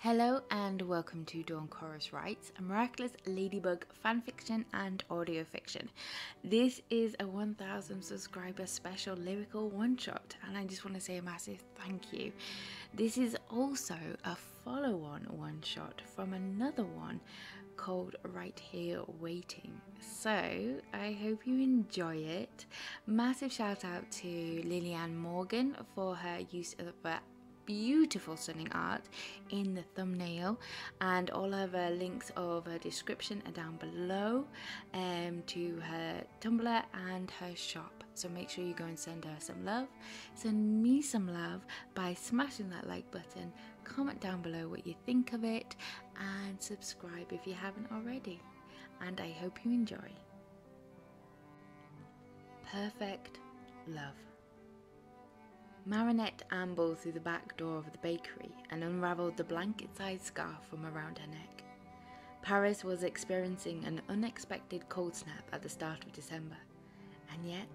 Hello and welcome to Dawn Chorus Writes, a miraculous ladybug fanfiction and audio fiction. This is a 1000 subscriber special lyrical one-shot and I just want to say a massive thank you. This is also a follow-on one-shot from another one called Right Here Waiting. So I hope you enjoy it. Massive shout out to Lillian Morgan for her use of beautiful stunning art in the thumbnail, and all of her links of her description are down below to her Tumblr and her shop, so make sure you go and send her some love. Send me some love by smashing that like button, comment down below what you think of it, and subscribe if you haven't already, and I hope you enjoy. Perfect Love. Marinette ambled through the back door of the bakery and unravelled the blanket-sized scarf from around her neck. Paris was experiencing an unexpected cold snap at the start of December, and yet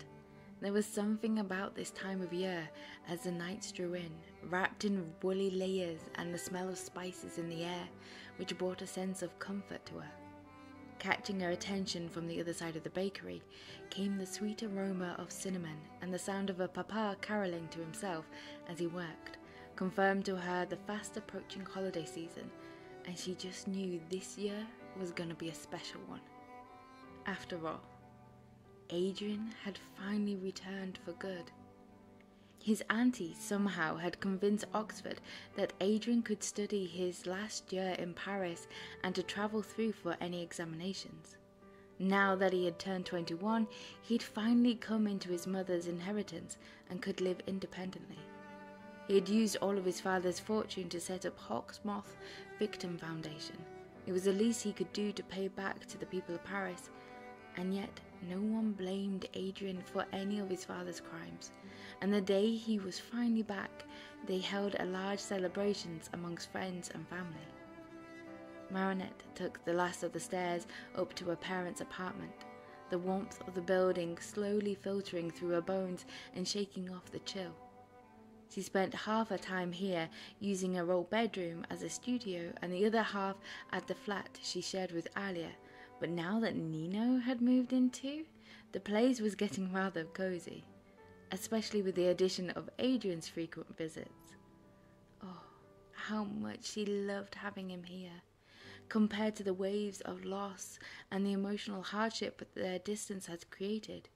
there was something about this time of year as the nights drew in, wrapped in woolly layers and the smell of spices in the air, which brought a sense of comfort to her. Catching her attention from the other side of the bakery came the sweet aroma of cinnamon, and the sound of her papa caroling to himself as he worked confirmed to her the fast approaching holiday season, and she just knew this year was going to be a special one. After all, Adrien had finally returned for good. His auntie somehow had convinced Oxford that Adrien could study his last year in Paris and to travel through for any examinations. Now that he had turned 21, he'd finally come into his mother's inheritance and could live independently. He had used all of his father's fortune to set up Hawksmoth Victim Foundation. It was the least he could do to pay back to the people of Paris, and yet no one blamed Adrien for any of his father's crimes, and the day he was finally back, they held a large celebrations amongst friends and family. Marinette took the last of the stairs up to her parents' apartment, the warmth of the building slowly filtering through her bones and shaking off the chill. She spent half her time here using her old bedroom as a studio and the other half at the flat she shared with Alia, but now that Nino had moved in too, the place was getting rather cozy, especially with the addition of Adrien's frequent visits. Oh, how much she loved having him here, compared to the waves of loss and the emotional hardship their distance had created,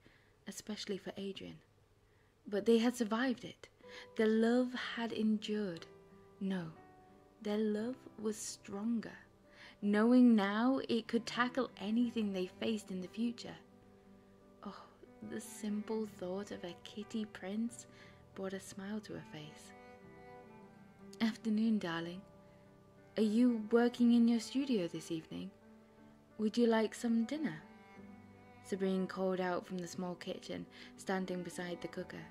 especially for Adrien. But they had survived it. Their love had endured. No, their love was stronger, knowing now it could tackle anything they faced in the future. Oh, the simple thought of a kitty prince brought a smile to her face. Afternoon, darling. Are you working in your studio this evening? Would you like some dinner? Sabrine called out from the small kitchen, standing beside the cooker.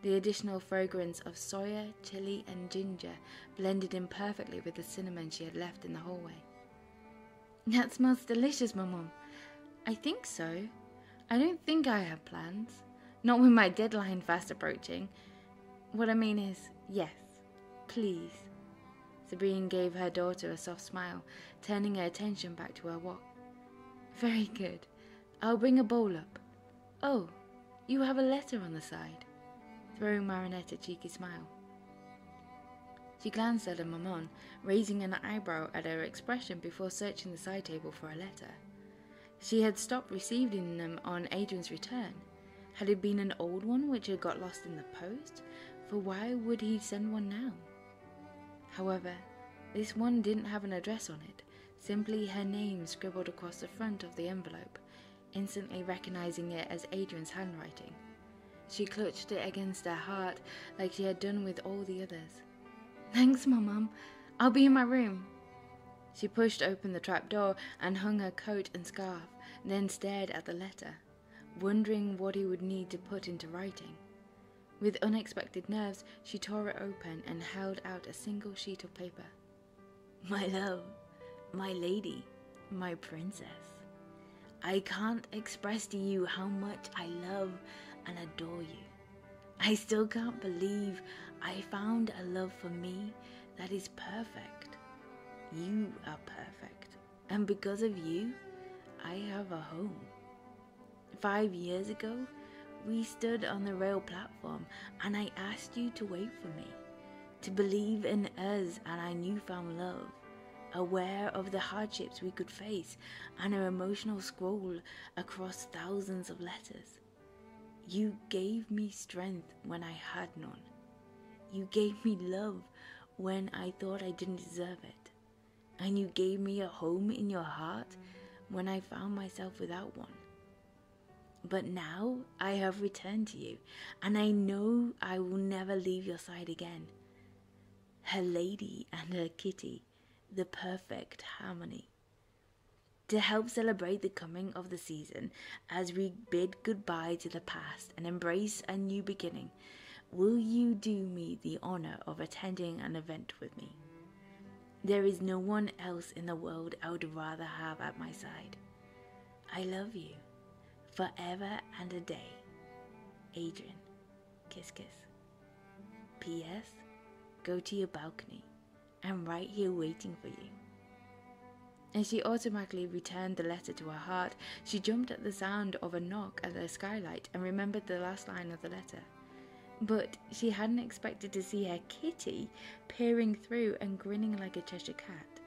The additional fragrance of soya, chili, and ginger blended in perfectly with the cinnamon she had left in the hallway. That smells delicious, Mum. I think so. I don't think I have plans. Not with my deadline fast approaching. What I mean is, yes, please. Sabrine gave her daughter a soft smile, turning her attention back to her wok. Very good. I'll bring a bowl up. Oh, you have a letter on the side. Throwing Marinette a cheeky smile. She glanced at her maman, raising an eyebrow at her expression before searching the side table for a letter. She had stopped receiving them on Adrien's return. Had it been an old one which had got lost in the post? For why would he send one now? However, this one didn't have an address on it, simply her name scribbled across the front of the envelope, instantly recognizing it as Adrien's handwriting. She clutched it against her heart like she had done with all the others. Thanks, Mum. I'll be in my room. She pushed open the trapdoor and hung her coat and scarf, then stared at the letter, wondering what he would need to put into writing. With unexpected nerves, she tore it open and held out a single sheet of paper. My love, my lady, my princess. I can't express to you how much I love and adore you. I still can't believe I found a love for me that is perfect. You are perfect. And because of you, I have a home. 5 years ago, we stood on the rail platform and I asked you to wait for me, to believe in us and our newfound love, aware of the hardships we could face and our emotional scroll across thousands of letters. You gave me strength when I had none. You gave me love when I thought I didn't deserve it. And you gave me a home in your heart when I found myself without one. But now I have returned to you, and I know I will never leave your side again. Her lady and her kitty, the perfect harmony. To help celebrate the coming of the season, as we bid goodbye to the past and embrace a new beginning, will you do me the honor of attending an event with me? There is no one else in the world I would rather have at my side. I love you, forever and a day. Adrian. Kiss, kiss. P.S. Go to your balcony. I'm right here waiting for you. As she automatically returned the letter to her heart, she jumped at the sound of a knock at the skylight and remembered the last line of the letter. But she hadn't expected to see her kitty peering through and grinning like a Cheshire cat.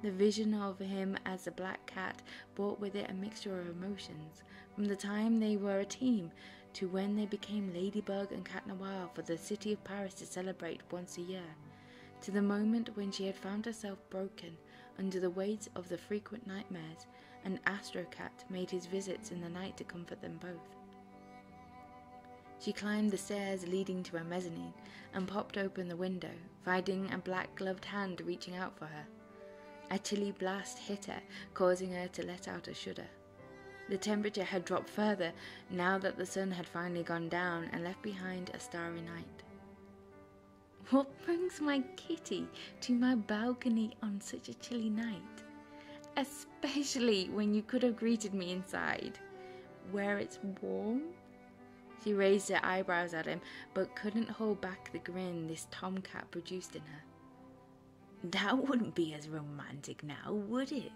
The vision of him as a black cat brought with it a mixture of emotions, from the time they were a team to when they became Ladybug and Cat Noir for the city of Paris to celebrate once a year, to the moment when she had found herself broken under the weight of the frequent nightmares, and Astro Cat made his visits in the night to comfort them both. She climbed the stairs leading to her mezzanine and popped open the window, finding a black-gloved hand reaching out for her. A chilly blast hit her, causing her to let out a shudder. The temperature had dropped further now that the sun had finally gone down and left behind a starry night. What brings my kitty to my balcony on such a chilly night? Especially when you could have greeted me inside, where it's warm? She raised her eyebrows at him, but couldn't hold back the grin this tomcat produced in her. That wouldn't be as romantic now, would it?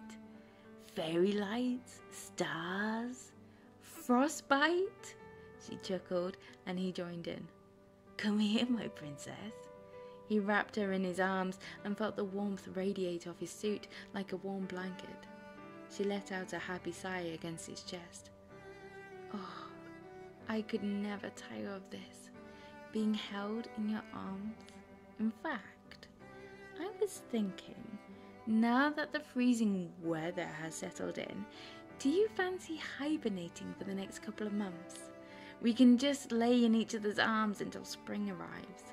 Fairy lights, stars, frostbite? She chuckled, and he joined in. Come here, my princess. He wrapped her in his arms and felt the warmth radiate off his suit like a warm blanket. She let out a happy sigh against his chest. Oh, I could never tire of this, being held in your arms. In fact, I was thinking, now that the freezing weather has settled in, do you fancy hibernating for the next couple of months? We can just lay in each other's arms until spring arrives.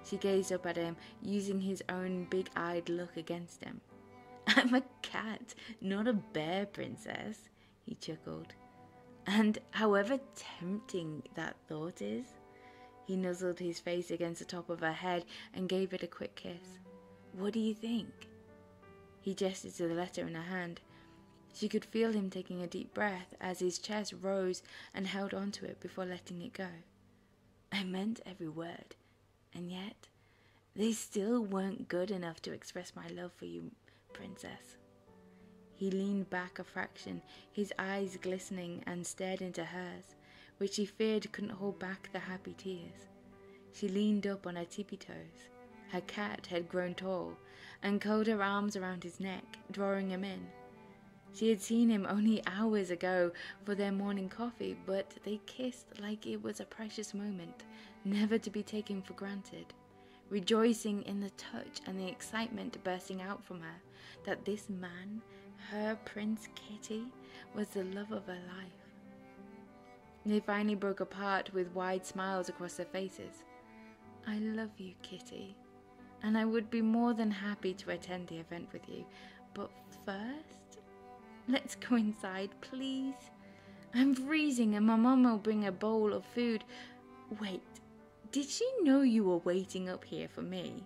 She gazed up at him, using his own big-eyed look against him. I'm a cat, not a bear, princess, he chuckled. And however tempting that thought is, he nuzzled his face against the top of her head and gave it a quick kiss. What do you think? He gestured to the letter in her hand. She could feel him taking a deep breath as his chest rose and held onto it before letting it go. I meant every word, and yet they still weren't good enough to express my love for you, princess. He leaned back a fraction, his eyes glistening, and stared into hers, which she feared couldn't hold back the happy tears. She leaned up on her tippy toes. Her cat had grown tall, and curled her arms around his neck, drawing him in. She had seen him only hours ago for their morning coffee, but they kissed like it was a precious moment, never to be taken for granted, rejoicing in the touch and the excitement bursting out from her, that this man, her Prince Kitty, was the love of her life. They finally broke apart with wide smiles across their faces. I love you, Kitty, and I would be more than happy to attend the event with you, but first, let's go inside, please. I'm freezing and my mum will bring a bowl of food. Wait, did she know you were waiting up here for me?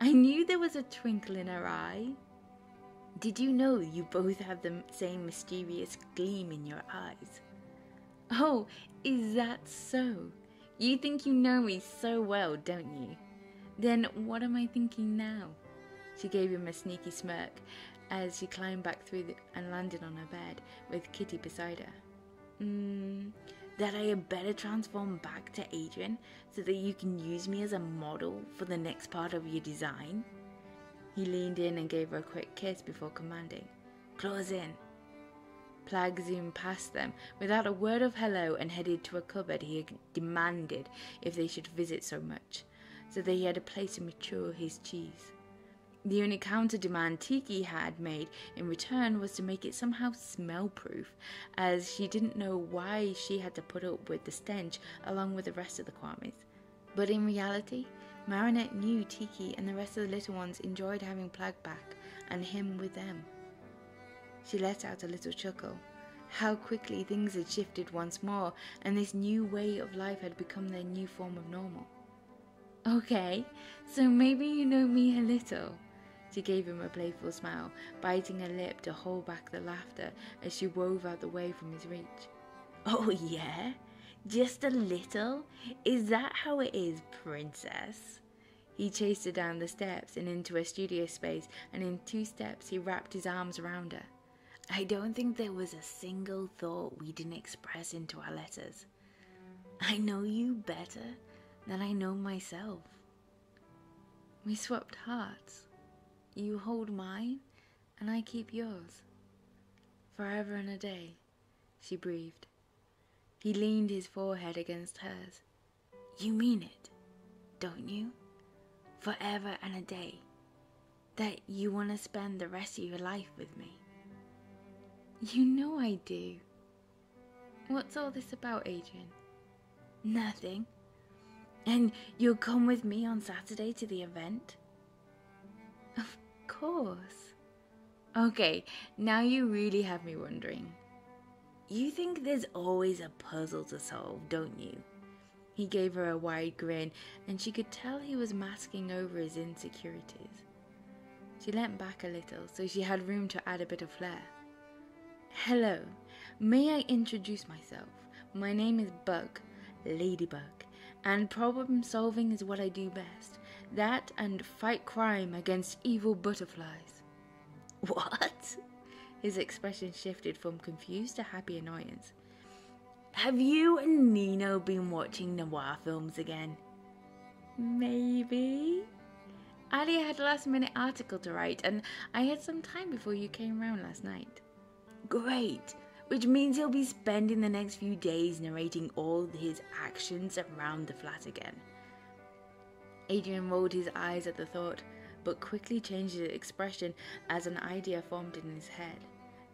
I knew there was a twinkle in her eye. Did you know you both have the same mysterious gleam in your eyes? Oh, is that so? You think you know me so well, don't you? Then what am I thinking now? She gave him a sneaky smirk as she climbed back through and landed on her bed with Kitty beside her. That I had better transform back to Adrian so that you can use me as a model for the next part of your design? He leaned in and gave her a quick kiss before commanding, "Close in." Plagg zoomed past them without a word of hello and headed to a cupboard he had demanded if they should visit so much, so that he had a place to mature his cheese. The only counter-demand Tiki had made in return was to make it somehow smell-proof, as she didn't know why she had to put up with the stench along with the rest of the Kwamis. But in reality, Marinette knew Tiki and the rest of the little ones enjoyed having Plagg back and him with them. She let out a little chuckle. How quickly things had shifted once more, and this new way of life had become their new form of normal. "Okay, so maybe you know me a little." She gave him a playful smile, biting her lip to hold back the laughter as she wove out the way from his reach. "Oh yeah? Just a little? Is that how it is, princess?" He chased her down the steps and into a studio space, and in 2 steps he wrapped his arms around her. "I don't think there was a single thought we didn't express into our letters. I know you better than I know myself. We swapped hearts. You hold mine, and I keep yours. Forever and a day," she breathed. He leaned his forehead against hers. "You mean it, don't you? Forever and a day. That you want to spend the rest of your life with me?" "You know I do. What's all this about, Adrian?" "Nothing. And you'll come with me on Saturday to the event?" "Of course." "Okay, now you really have me wondering." "You think there's always a puzzle to solve, don't you?" He gave her a wide grin, and she could tell he was masking over his insecurities. She leant back a little so she had room to add a bit of flair. "Hello, may I introduce myself? My name is Bug, Ladybug, and problem solving is what I do best. That and fight crime against evil butterflies." "What?" His expression shifted from confused to happy annoyance. "Have you and Nino been watching noir films again?" "Maybe. Ali had a last-minute article to write, and I had some time before you came round last night." "Great, which means he'll be spending the next few days narrating all his actions around the flat again." Adrian rolled his eyes at the thought, but quickly changed his expression as an idea formed in his head.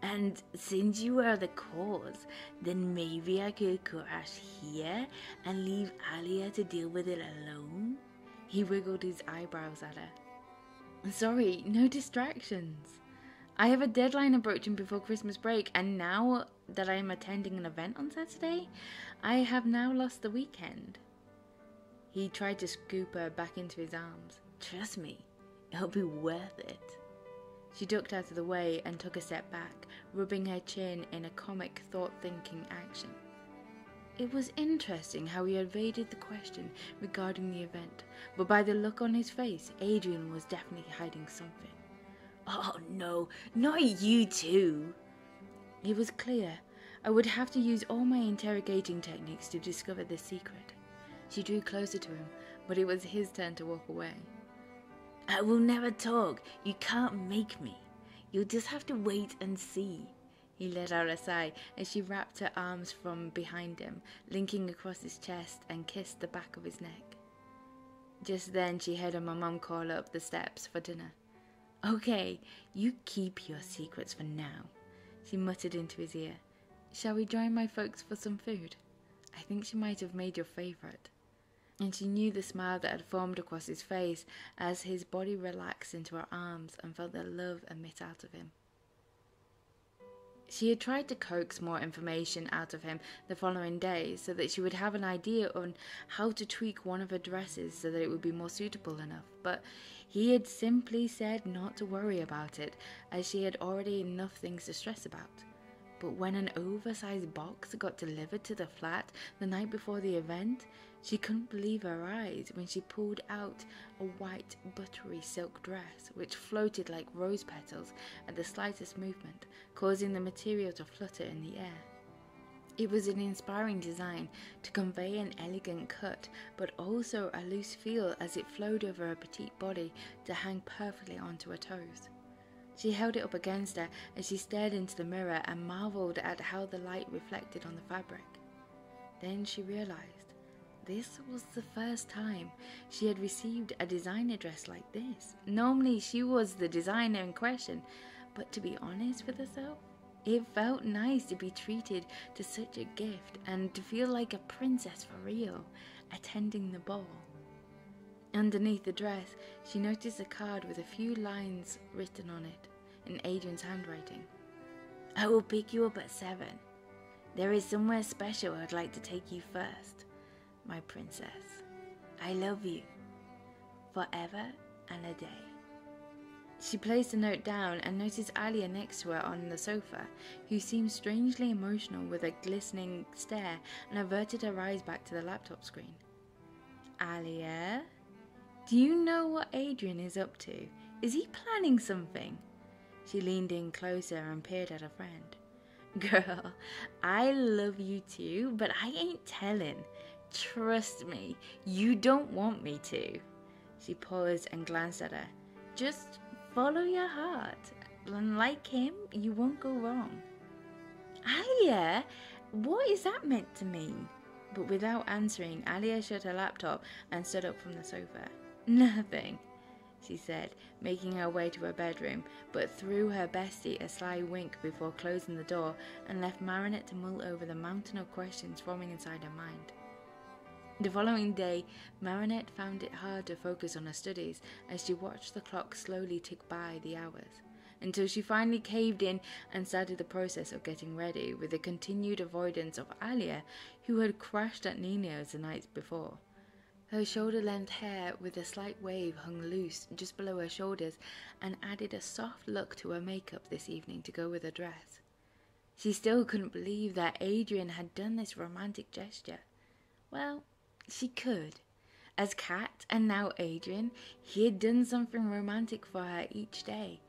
"And since you are the cause, then maybe I could crash here and leave Alia to deal with it alone?" He wiggled his eyebrows at her. "Sorry, no distractions. I have a deadline approaching before Christmas break, and now that I am attending an event on Saturday, I have now lost the weekend." He tried to scoop her back into his arms. "Trust me, it'll be worth it." She ducked out of the way and took a step back, rubbing her chin in a comic thought-thinking action. It was interesting how he evaded the question regarding the event, but by the look on his face, Adrian was definitely hiding something. "Oh no, not you too!" It was clear I would have to use all my interrogating techniques to discover the secret. She drew closer to him, but it was his turn to walk away. "I will never talk. You can't make me. You'll just have to wait and see." He let out a sigh as she wrapped her arms from behind him, linking across his chest, and kissed the back of his neck. Just then she heard her mum call up the steps for dinner. "Okay, you keep your secrets for now," she muttered into his ear. "Shall we join my folks for some food? I think she might have made your favourite." And she knew the smile that had formed across his face as his body relaxed into her arms and felt the love emit out of him. She had tried to coax more information out of him the following day so that she would have an idea on how to tweak one of her dresses so that it would be more suitable enough, but he had simply said not to worry about it, as she had already enough things to stress about. But when an oversized box got delivered to the flat the night before the event, she couldn't believe her eyes when she pulled out a white buttery silk dress which floated like rose petals at the slightest movement, causing the material to flutter in the air. It was an inspiring design to convey an elegant cut, but also a loose feel as it flowed over her petite body to hang perfectly onto her toes. She held it up against her as she stared into the mirror and marveled at how the light reflected on the fabric. Then she realized this was the first time she had received a designer dress like this. Normally she was the designer in question, but to be honest with herself, it felt nice to be treated to such a gift and to feel like a princess for real, attending the ball. Underneath the dress, she noticed a card with a few lines written on it in Adrian's handwriting. "I will pick you up at 7. There is somewhere special I'd like to take you first, my princess. I love you, forever and a day." She placed the note down and noticed Alia next to her on the sofa, who seemed strangely emotional with a glistening stare and averted her eyes back to the laptop screen. "Alia? Do you know what Adrian is up to? Is he planning something?" She leaned in closer and peered at her friend. "Girl, I love you too, but I ain't telling. Trust me, you don't want me to." She paused and glanced at her. "Just follow your heart, and like him, you won't go wrong." "Alia, what is that meant to mean?" But without answering, Alia shut her laptop and stood up from the sofa. "Nothing," she said, making her way to her bedroom, but threw her bestie a sly wink before closing the door and left Marinette to mull over the mountain of questions forming inside her mind. The following day, Marinette found it hard to focus on her studies as she watched the clock slowly tick by the hours, until she finally caved in and started the process of getting ready with the continued avoidance of Alia, who had crashed at Nino's the night before. Her shoulder-length hair with a slight wave hung loose just below her shoulders and added a soft look to her makeup this evening to go with her dress. She still couldn't believe that Adrian had done this romantic gesture. Well, she could. As Kat and now Adrian, he had done something romantic for her each day.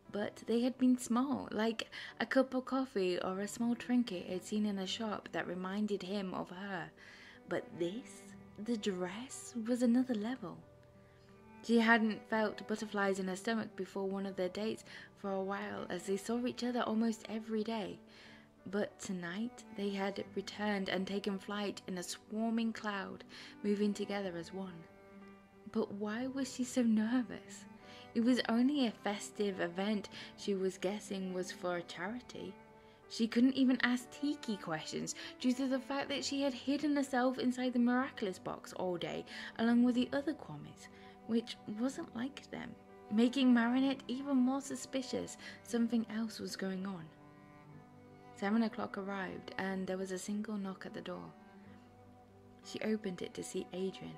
But they had been small, like a cup of coffee or a small trinket he'd seen in a shop that reminded him of her. But this, the dress, was another level. She hadn't felt butterflies in her stomach before one of their dates for a while, as they saw each other almost every day. But tonight they had returned and taken flight in a swarming cloud, moving together as one. But why was she so nervous? It was only a festive event she was guessing was for a charity. She couldn't even ask Tiki questions due to the fact that she had hidden herself inside the miraculous box all day along with the other Kwamis, which wasn't like them, making Marinette even more suspicious something else was going on. 7 o'clock arrived and there was a single knock at the door. She opened it to see Adrian.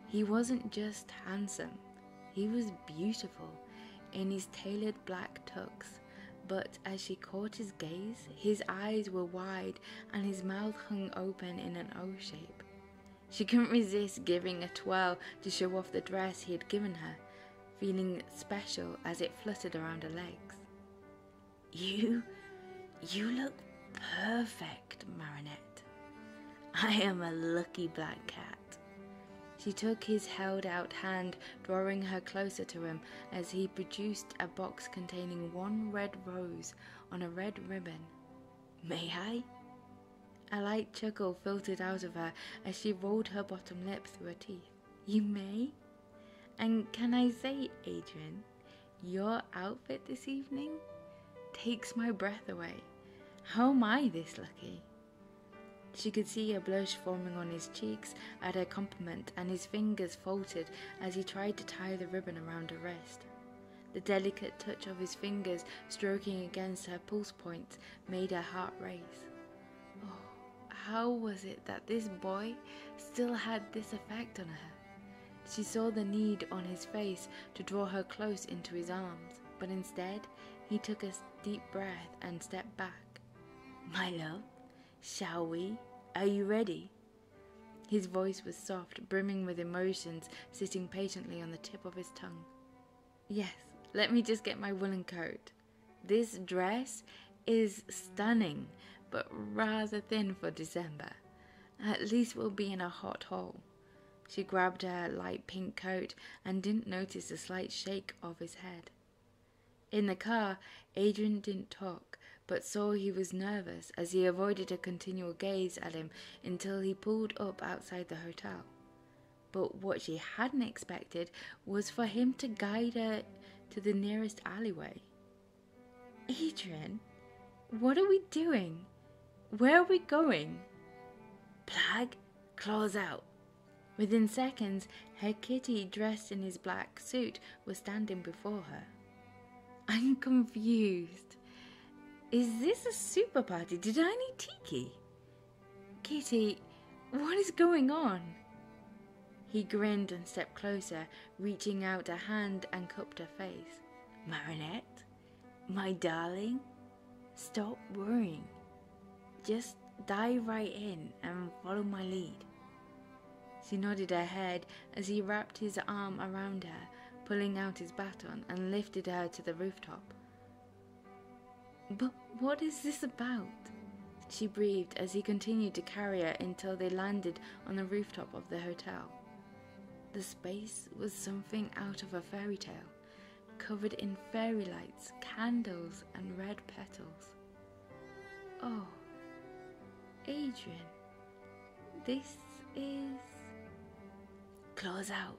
He wasn't just handsome, he was beautiful in his tailored black tux. But as she caught his gaze, his eyes were wide and his mouth hung open in an O shape. She couldn't resist giving a twirl to show off the dress he had given her, feeling special as it fluttered around her legs. You look perfect, Marinette. I am a lucky black cat." She took his held-out hand, drawing her closer to him as he produced a box containing one red rose on a red ribbon. "May I?" A light chuckle filtered out of her as she rolled her bottom lip through her teeth. "You may? And can I say, Adrian, your outfit this evening takes my breath away. How am I this lucky?" She could see a blush forming on his cheeks at her compliment, and his fingers faltered as he tried to tie the ribbon around her wrist. The delicate touch of his fingers stroking against her pulse points made her heart race. Oh, how was it that this boy still had this effect on her? She saw the need on his face to draw her close into his arms, but instead he took a deep breath and stepped back, My love, shall we? Are you ready? His voice was soft, brimming with emotions, sitting patiently on the tip of his tongue. Yes, let me just get my woolen coat. This dress is stunning, but rather thin for December. At least we'll be in a hot hole. She grabbed her light pink coat and didn't notice the slight shake of his head. In the car, Adrian didn't talk, but saw he was nervous as he avoided a continual gaze at him until he pulled up outside the hotel. But what she hadn't expected was for him to guide her to the nearest alleyway. Adrian, what are we doing? Where are we going? Plag, claws out. Within seconds, her kitty, dressed in his black suit, was standing before her. I'm confused. Is this a super party? Did I need Tiki? Kitty, what is going on? He grinned and stepped closer, reaching out a hand and cupped her face. Marinette, my darling, stop worrying. Just dive right in and follow my lead. She nodded her head as he wrapped his arm around her, pulling out his baton and lifted her to the rooftop. But what is this about? She breathed as he continued to carry her until they landed on the rooftop of the hotel. The space was something out of a fairy tale, covered in fairy lights, candles, and red petals. Oh, Adrian, this is... Claws out,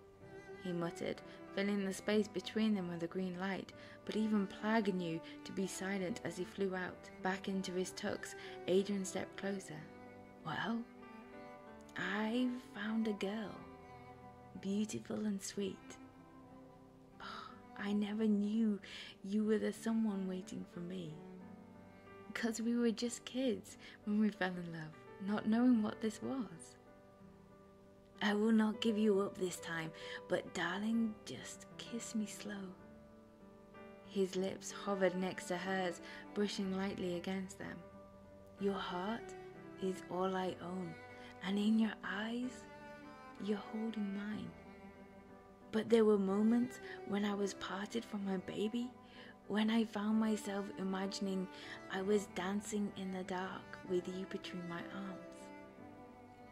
he muttered, filling the space between them with a green light, but even Plag knew to be silent as he flew out. Back into his tux, Adrian stepped closer. Well, I've found a girl, beautiful and sweet. Oh, I never knew you were the someone waiting for me. 'Cause we were just kids when we fell in love, not knowing what this was. I will not give you up this time, but darling, just kiss me slow. His lips hovered next to hers, brushing lightly against them. Your heart is all I own, and in your eyes, you're holding mine. But there were moments when I was parted from my baby, when I found myself imagining I was dancing in the dark with you between my arms.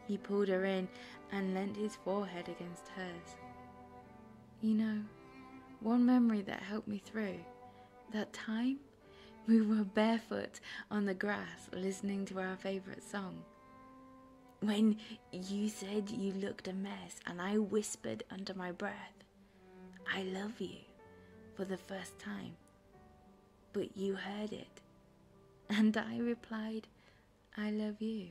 He pulled her in and leant his forehead against hers. You know, one memory that helped me through, that time we were barefoot on the grass listening to our favorite song. When you said you looked a mess and I whispered under my breath, I love you, for the first time. But you heard it, and I replied, I love you.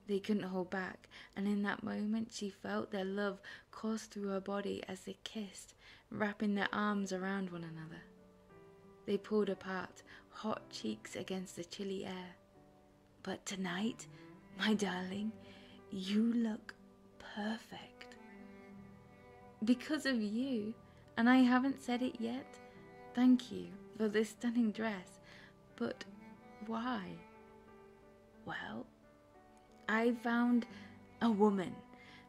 They couldn't hold back, and in that moment she felt their love course through her body as they kissed, wrapping their arms around one another. They pulled apart, hot cheeks against the chilly air. But tonight, my darling, you look perfect. Because of you, and I haven't said it yet, thank you for this stunning dress, but why? Well, I found a woman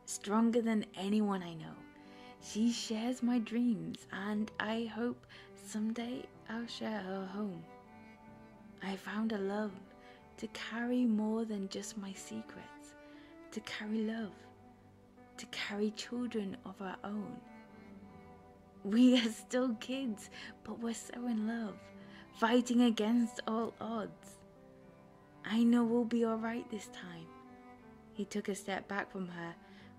stronger than anyone I know. She shares my dreams, and I hope someday I'll share her home. I found a love to carry more than just my secrets, to carry love, to carry children of our own. We are still kids, but we're so in love, fighting against all odds. I know we'll be all right this time. He took a step back from her.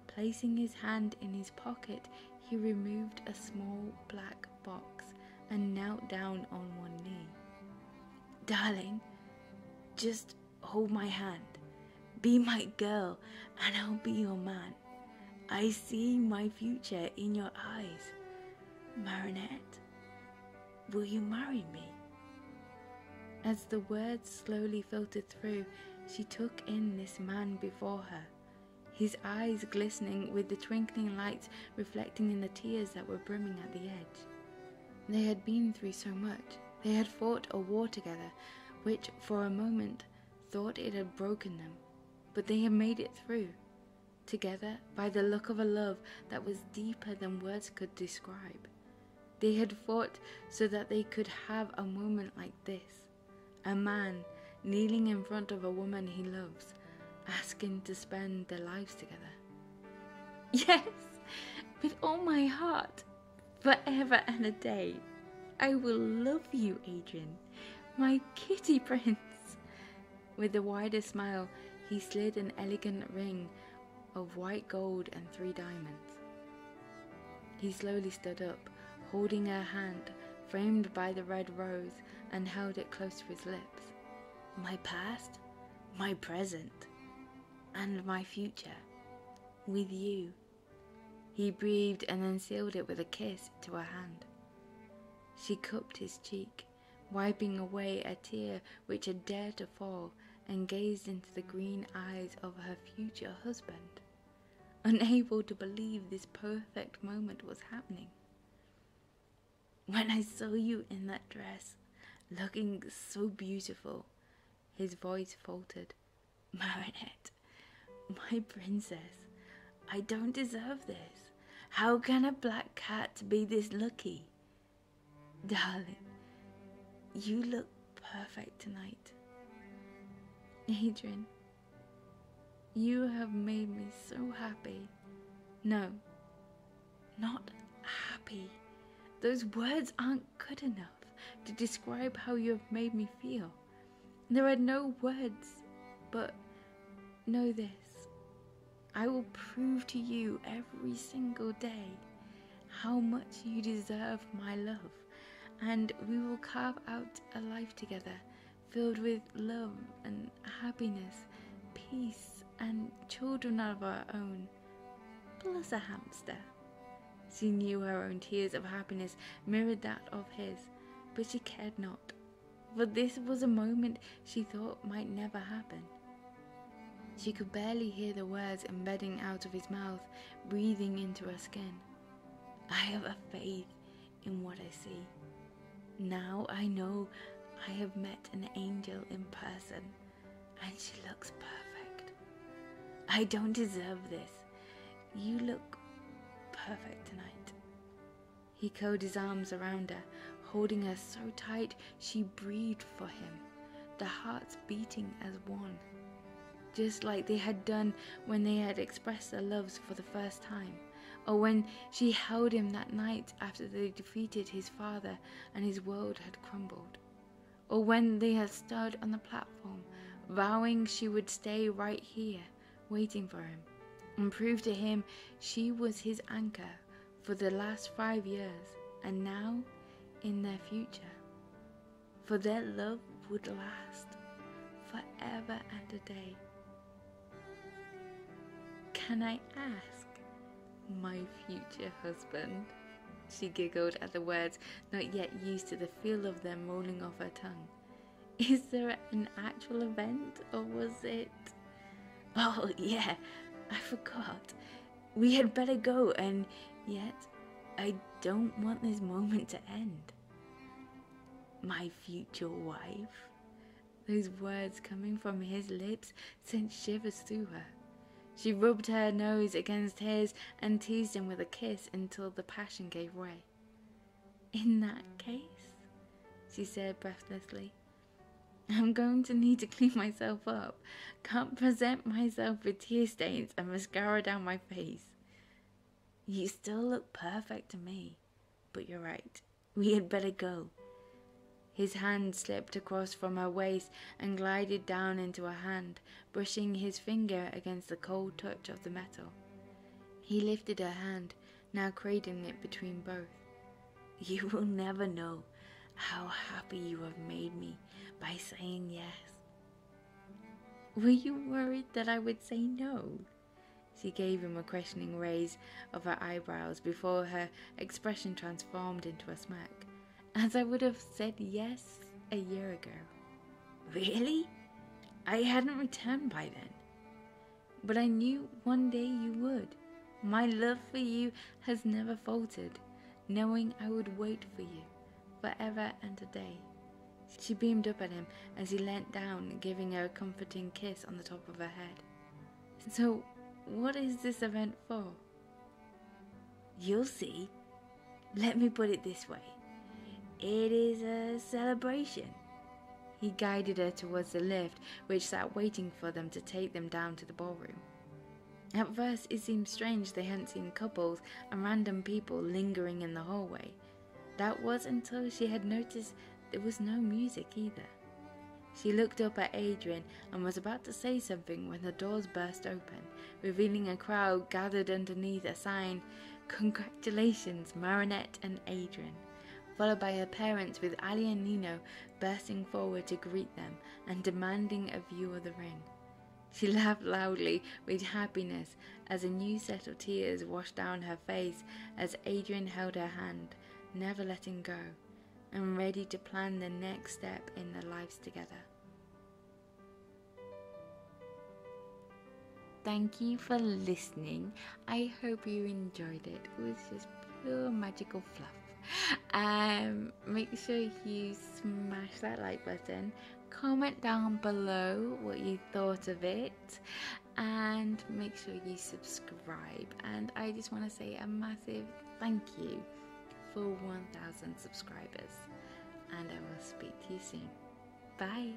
Placing his hand in his pocket, he removed a small black box and knelt down on one knee. Darling, just hold my hand. Be my girl, and I'll be your man. I see my future in your eyes. Marinette, will you marry me? As the words slowly filtered through, she took in this man before her, his eyes glistening with the twinkling lights reflecting in the tears that were brimming at the edge. They had been through so much. They had fought a war together, which for a moment thought it had broken them, but they had made it through, together by the look of a love that was deeper than words could describe. They had fought so that they could have a moment like this, a man kneeling in front of a woman he loves, asking to spend their lives together. Yes, with all my heart, forever and a day, I will love you, Adrian, my kitty prince. With a wider smile, he slid an elegant ring of white gold and 3 diamonds. He slowly stood up, holding her hand, framed by the red rose, and held it close to his lips. My past, my present, and my future, with you. He breathed and then sealed it with a kiss to her hand. She cupped his cheek, wiping away a tear which had dared to fall, and gazed into the green eyes of her future husband, unable to believe this perfect moment was happening. When I saw you in that dress, looking so beautiful, his voice faltered. Marinette, my princess, I don't deserve this. How can a black cat be this lucky? Darling, you look perfect tonight. Adrian, you have made me so happy. No, not happy. Those words aren't good enough to describe how you have made me feel. There are no words, but know this. I will prove to you every single day how much you deserve my love, and we will carve out a life together filled with love and happiness, peace, and children of our own, plus a hamster. She knew her own tears of happiness mirrored that of his, but she cared not, for this was a moment she thought might never happen. She could barely hear the words embedding out of his mouth, breathing into her skin. I have a faith in what I see. Now I know I have met an angel in person, and she looks perfect. I don't deserve this. You look perfect tonight. He curled his arms around her, holding her so tight she breathed for him, their hearts beating as one, just like they had done when they had expressed their loves for the first time, or when she held him that night after they defeated his father and his world had crumbled, or when they had stood on the platform, vowing she would stay right here, waiting for him, and prove to him she was his anchor for the last 5 years, and now in their future. For their love would last forever and a day. Can I ask, my future husband? She giggled at the words, not yet used to the feel of them rolling off her tongue. Is there an actual event, or was it... Oh, yeah, I forgot. We had better go, and yet I don't want this moment to end. My future wife. Those words coming from his lips sent shivers through her. She rubbed her nose against his and teased him with a kiss until the passion gave way. In that case, she said breathlessly, I'm going to need to clean myself up. Can't present myself with tear stains and mascara down my face. You still look perfect to me, but you're right. We had better go. His hand slipped across from her waist and glided down into her hand, brushing his finger against the cold touch of the metal. He lifted her hand, now cradling it between both. You will never know how happy you have made me by saying yes. Were you worried that I would say no? She gave him a questioning raise of her eyebrows before her expression transformed into a smirk. As I would have said yes a year ago. Really? I hadn't returned by then. But I knew one day you would. My love for you has never faltered, knowing I would wait for you forever and a day. She beamed up at him as he leant down, giving her a comforting kiss on the top of her head. So, what is this event for? You'll see. Let me put it this way. It is a celebration. He guided her towards the lift, which sat waiting for them to take them down to the ballroom. At first, it seemed strange they hadn't seen couples and random people lingering in the hallway. That was until she had noticed there was no music either. She looked up at Adrian and was about to say something when the doors burst open, revealing a crowd gathered underneath a sign, "Congratulations, Marinette and Adrian," followed by her parents with Ali and Nino bursting forward to greet them and demanding a view of the ring. She laughed loudly with happiness as a new set of tears washed down her face as Adrian held her hand, never letting go, and ready to plan the next step in their lives together. Thank you for listening. I hope you enjoyed it. It was just pure magical fluff. Make sure you smash that like button, comment down below what you thought of it, and make sure you subscribe. And I just want to say a massive thank you for 1,000 subscribers, and I will speak to you soon. Bye.